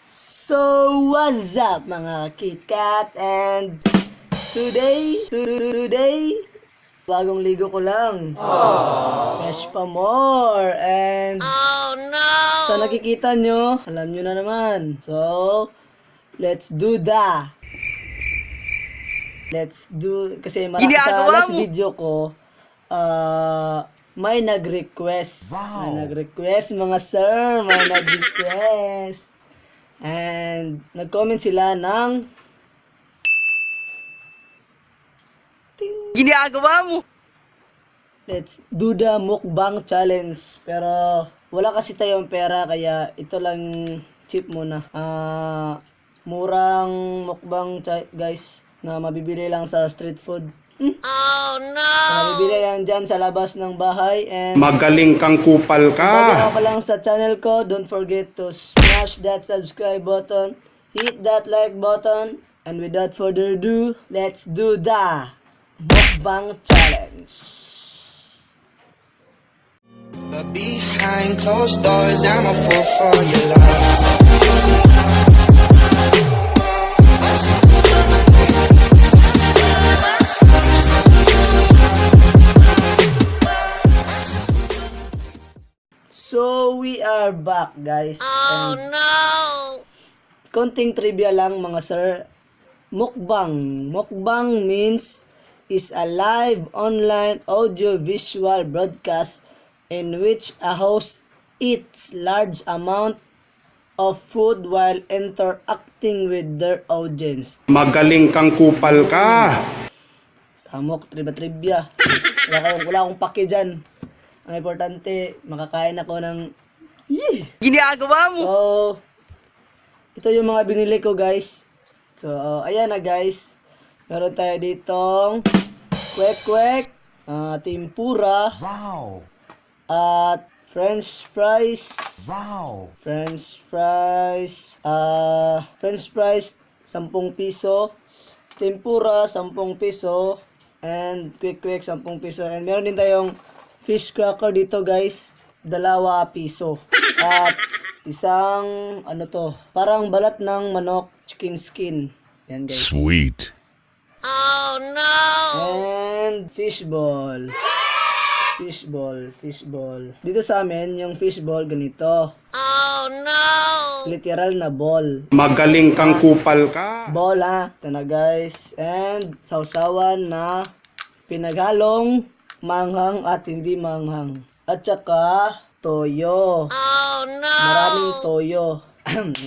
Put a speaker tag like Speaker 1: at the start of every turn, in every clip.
Speaker 1: So, what's up mga KitKat? And today, bagong ligo ko lang. Fresh pa more. And sa nakikita nyo, alam nyo na naman. So, let's do kasi sa last video ko, may nag-request. May nag-request mga sir, may nag-request. And nag-comment sila ng
Speaker 2: ginagawa mo.
Speaker 1: Let's do the mukbang challenge. Pero wala kasi tayong pera kaya ito lang cheap muna. Murang mukbang guys na mabibili lang sa street food.
Speaker 2: Oh no!
Speaker 1: Mabibili lang dyan sa labas ng bahay. And
Speaker 3: magaling kang kupal
Speaker 1: kung
Speaker 3: ka.
Speaker 1: bago ka lang sa channel ko, don't forget to smash that subscribe button, hit that like button, and without further ado, let's do the mukbang challenge.
Speaker 4: But behind closed doors, I'm a fool for your love.
Speaker 1: So, we are back, guys.
Speaker 2: Oh
Speaker 1: And
Speaker 2: no!
Speaker 1: konting trivia lang, mga sir. Mukbang. Mukbang means is a live online audio-visual broadcast in which a host eats large amount of food while interacting with their audience.
Speaker 3: Magaling kang kupal ka.
Speaker 1: Samok, trivia. Wala akong pake dyan. Ang importante, makakain ako ng...
Speaker 2: Ginagawa mo.
Speaker 1: So, ito yung mga binili ko, guys. So, ayan na, guys. Meron tayo ditong kwek-kwek, tempura, at french fries. French fries, 10 piso. Tempura, 10 piso. And kwek-kwek, 10 piso. And meron din tayong fish cracker dito, guys. 2 piso. At isang, parang balat ng manok, chicken skin. Yan, guys.
Speaker 3: Sweet.
Speaker 2: Oh no!
Speaker 1: And fishball. Dito sa amin, yung fishball ganito.
Speaker 2: Oh no!
Speaker 1: Literal na ball.
Speaker 3: Magaling kang kupal ka.
Speaker 1: Ball, ha. Ito na, guys. And sausawan na pinaghalong manghang at hindi manghang. At saka toyo.
Speaker 2: Oh no!
Speaker 1: Maraming toyo.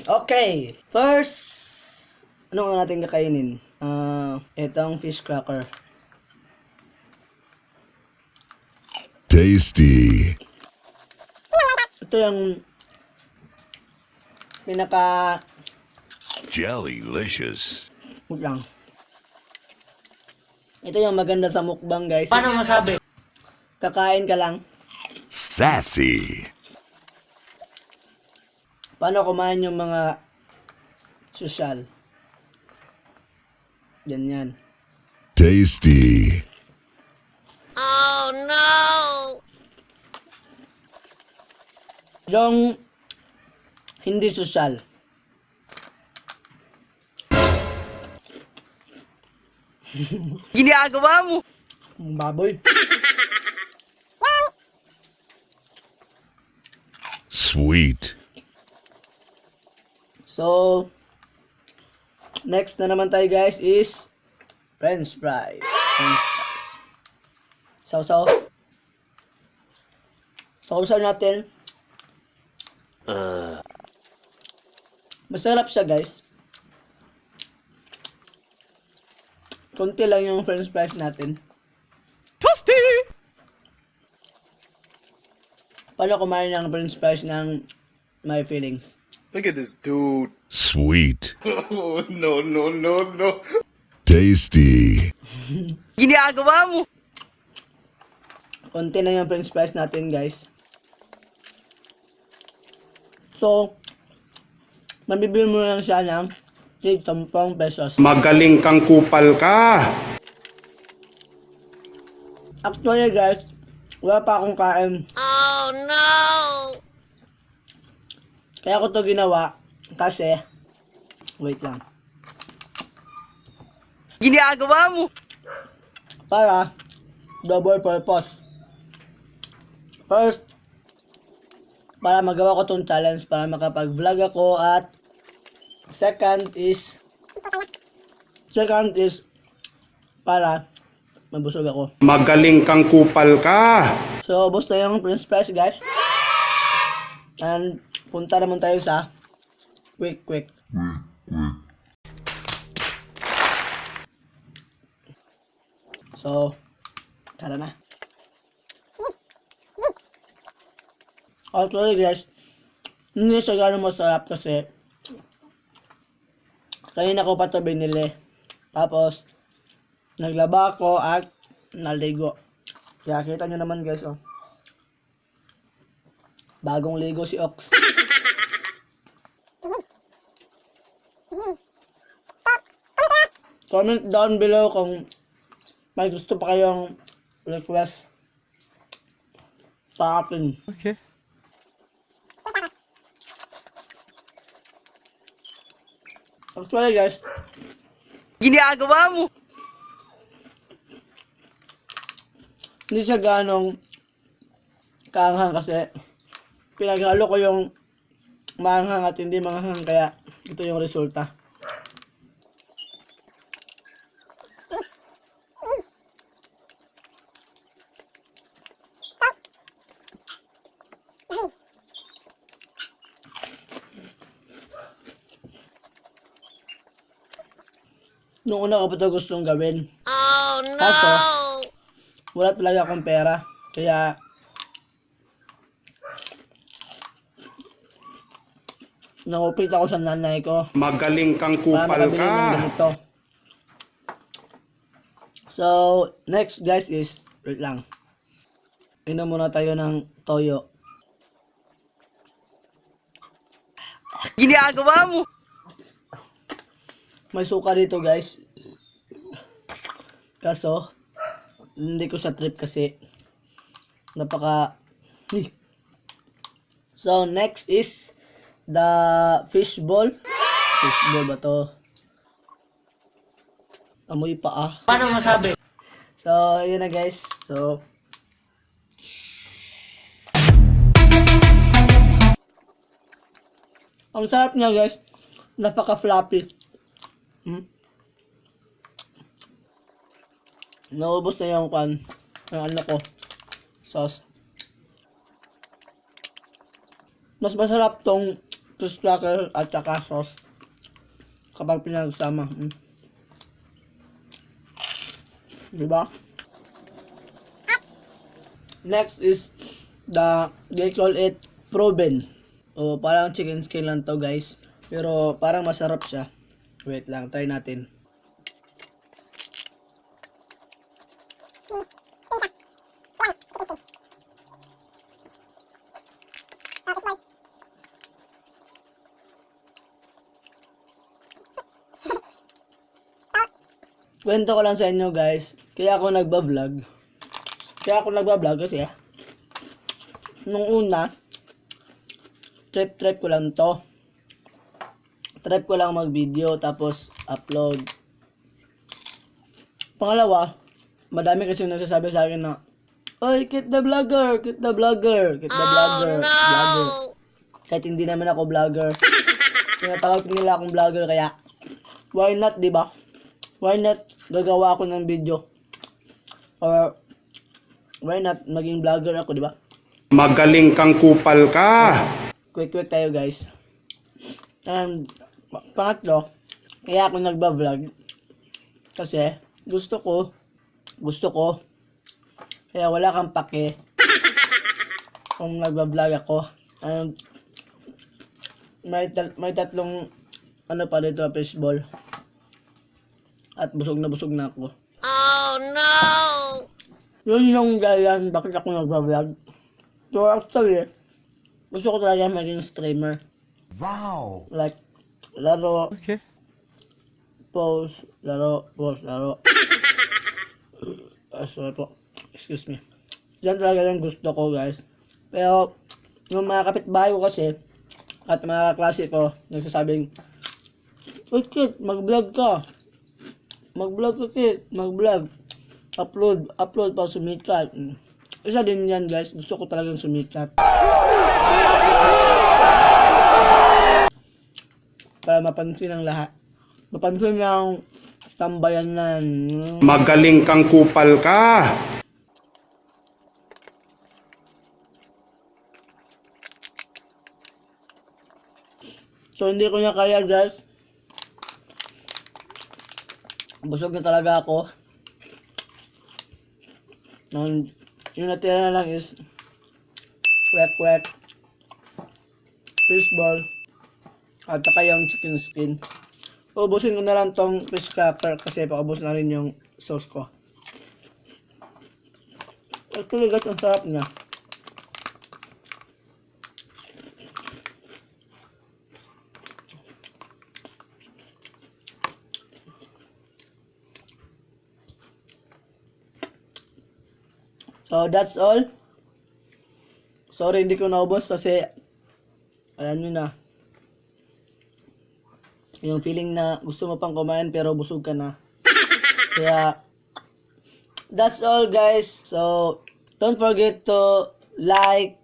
Speaker 1: Okay. First, ano nga natin kakainin? Itong fish cracker.
Speaker 5: Tasty.
Speaker 1: Ito yung pinaka...
Speaker 5: Jellylicious.
Speaker 1: Wait lang. Ito yung maganda sa mukbang, guys.
Speaker 2: Paano masabi?
Speaker 1: Kakain ka lang.
Speaker 5: Sassy.
Speaker 1: Paano kumain yung mga sosyal? Ganyan.
Speaker 5: Tasty.
Speaker 2: Oh no!
Speaker 1: Yung hindi sosyal.
Speaker 2: Ginagawa mo.
Speaker 1: Baboy.
Speaker 5: Sweet.
Speaker 1: So, next na naman tayo, guys, is french fries. Sausaw natin. Masarap siya, guys. Konti lang yung french fries natin. Paano kumain ng french fries ng my feelings?
Speaker 6: Look at this dude.
Speaker 5: Sweet.
Speaker 6: Oh, no.
Speaker 5: Tasty.
Speaker 2: Ginagawa mo.
Speaker 1: Konti na yung french fries natin, guys. So, mabibili mo lang siya ng 10 pesos.
Speaker 3: Magaling kang kupal ka.
Speaker 1: Actually, guys, wala pa akong kain.
Speaker 2: Oh no!
Speaker 1: Kaya ko to ginawa Kasi, wait lang.
Speaker 2: Ginagawa mo.
Speaker 1: Para, double purpose. First, para magawa ko tong challenge para makapag-vlog ako at second is para mabusog ako.
Speaker 3: Magaling kang kupal ka.
Speaker 1: So, ubos na yung french fries, guys. And, punta naman tayo sa quick. So, tara na. Actually, guys, hindi siya gano'ng masarap kasi kanina ko pa ito binili. Tapos, naglaba ako at naligo. Kaya kita nyo naman, guys, oh. Bagong ligo si Ox. Comment down below kung may gusto pa kayong request sa akin.
Speaker 7: Okay.
Speaker 1: Actually, guys,
Speaker 2: Ginagawa mo.
Speaker 1: hindi siya ganong kaanghang kasi pinaghalo ko yung maanghang at hindi maanghang kaya ito yung resulta. Nung una ko pa ito gustong gawin.
Speaker 2: Oh no.
Speaker 1: Kaso, wala talaga akong pera. Kaya, nangupit ako sa nanay ko
Speaker 3: Magaling kang
Speaker 1: para
Speaker 3: kupal
Speaker 1: makabili
Speaker 3: ka.
Speaker 1: ng ganito. So, next guys is, wait lang. Inom muna tayo ng toyo.
Speaker 2: Ginagawa mo.
Speaker 1: May suka dito guys. Kaso, hindi ko sa trip kasi napaka... So, next is the fishball. Fishball ba to? Amoy pa ah.
Speaker 2: Paano masabi?
Speaker 1: So, yun na guys. So, ang sarap niya guys. Napaka-floppy. Naubos na yung ano ko. Sauce. Mas masarap tong fish cracker at saka sauce kapag pinagsama. Diba? Next is they call it proven. O parang chicken skin lang to guys. Pero parang masarap siya. Wait lang, try natin. Kwento ko lang sa inyo guys, kaya ako nagba-vlog kasi nung una, trip ko lang to. Trip ko lang mag-video tapos upload. Pangalawa, madami kasi nagsasabi sa akin na, "Oy, quit the vlogger. Vlogger." Kahit hindi naman ako vlogger. Tinatawag nila akong vlogger kaya, why not, di ba? Why not gagawa ako ng video? Or why not maging vlogger ako, di ba?
Speaker 3: Magaling kang kupal ka.
Speaker 1: Quick tayo guys. And pangatlo, kaya ako nagba-vlog kasi gusto ko. Kaya wala kang pake kung nagba-vlog ako. And may tatlong ano pa dito, fishball. At busog na ako.
Speaker 2: Oh no.
Speaker 1: Yun yung dahilan bakit ako nagba-vlog. So actually, gusto ko talaga maging streamer.
Speaker 5: Wow.
Speaker 1: Like, laro,
Speaker 7: Okay.
Speaker 1: pause, laro. Sorry po. Excuse me. Yan talaga yung gusto ko guys. Pero, yung mga kapitbahay ko kasi, At mga klase ko, nagsasabing, "Uy, Kit, mag-vlog ka. Mag-vlog ka, Kit. Mag-vlog. Upload para sumikat." Isa din yan, guys. Gusto ko talagang sumikat. Para mapansin ng lahat. Mapansin ng tambayanan.
Speaker 3: Magaling kang kupal ka.
Speaker 1: So, hindi ko na kaya, guys. Busog na talaga ako. Yung natira na lang is kwek, fish ball, at saka yung chicken skin. Ubusin ko na lang tong fish cracker kasi paubos na rin yung sauce ko. Actually, guys, ang sarap niya. So, that's all. Sorry, hindi ko naubos kasi alam nyo na. Yung feeling na gusto mo pang kumain pero busog ka na. Kaya, that's all, guys. So, don't forget to like,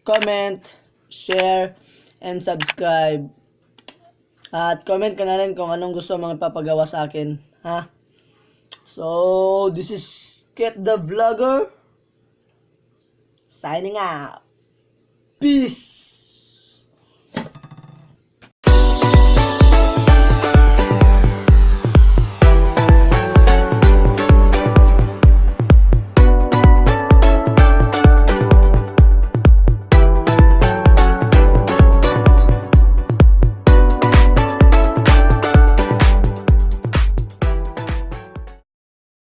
Speaker 1: comment, share, and subscribe. At comment ka na rin kung anong gusto mong ipapagawa sa akin. Ha? So, this is Kit the Vlogger. Signing out. Peace.